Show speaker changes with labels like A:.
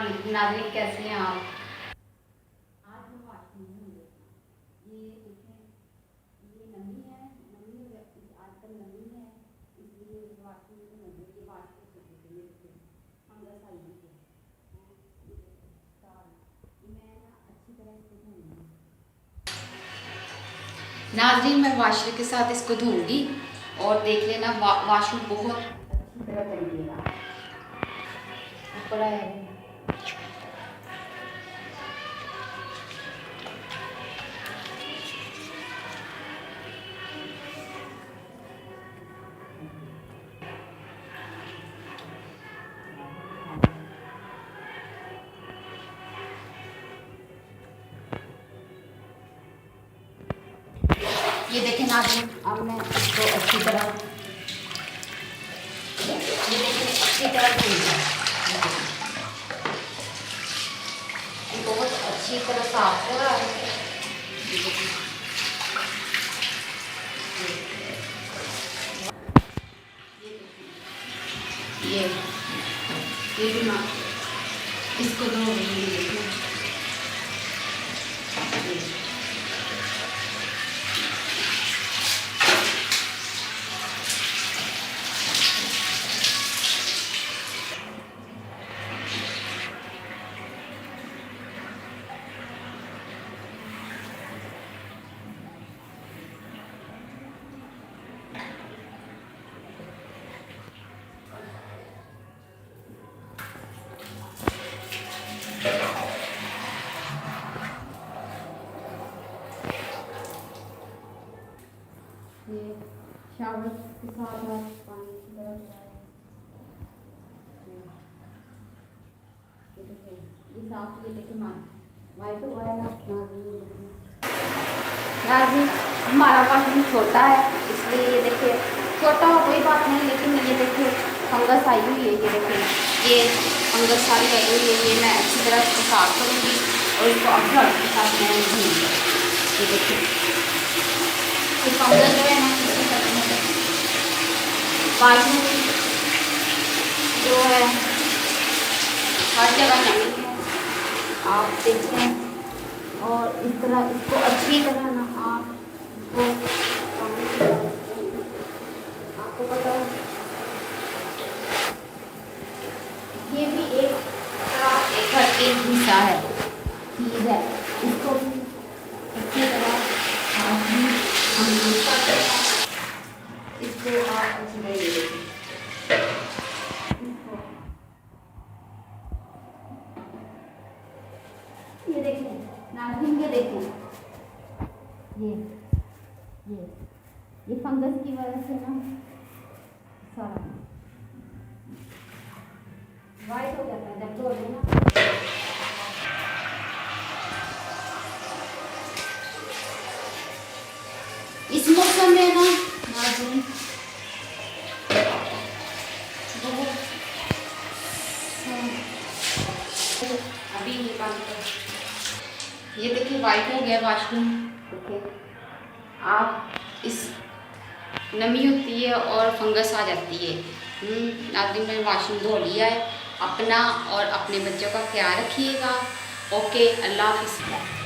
A: अस्सलाम नाज़रीन, कैसे हैं आप। आज हम वाशरूम में होंगे। ये देखें, ये नमी है, आजकल नमी है, इसलिए वाशरूम में होंगे। ये वाशरूम से ये देखें फंगस आई हुई है। मैं ना अच्छी तरह इसको धोऊंगी। नाज़रीन, मैं वाशर के साथ इसको धोऊंगी और देख लेना वाशरूम बहुत अच्छी तरह करिएगा। बड़ा है ये देखें नाज़रीन, अब मैं इसको अच्छी तरह ये देखें अच्छी तरह धोऊंगा। ये बहुत अच्छी तरह साफ हो रहा है। ये भी ना इसको धो रही है। ये शावर के साथ पानी की तरह ये साफ ये लेके वाइट हुआ है ना। हमारा वाशरूम छोटा है, इसलिए ये देखिए छोटा हो कोई बात नहीं, लेकिन ये देखिए फंगस आई हुई है। ये देखिए ये फंगस सारी आई हुई है। ये मैं अच्छी तरह इसको साफ करूँगी और इसको अखरोट के साथ मैं धोऊंगी। ये देखिए ये फंगस जो है ना वाशरूम जो है हर जगह नहीं है, आप देखें। और इस तरह इसको अच्छी तरह ना आपको पता है ये भी एक घर का हिस्सा है, चीज़ है। इसको भी अच्छी तरह इसको आप अच्छी तरह ये देखिए नाज़रीन, ये देखिए ये फंगस की वजह से ना सारा वाइट हो जाता है जब धो लेना। इस मौसम में ना नाज़रीन अभी ये देखिए वाइट हो गया वाशरूम। देखिए आप इस नमी होती है और फंगस आ जाती है। नाज़रीन मैंने वाशरूम धो लिया है। अपना और अपने बच्चों का ख्याल रखिएगा। ओके, अल्लाह हाफ़िज़।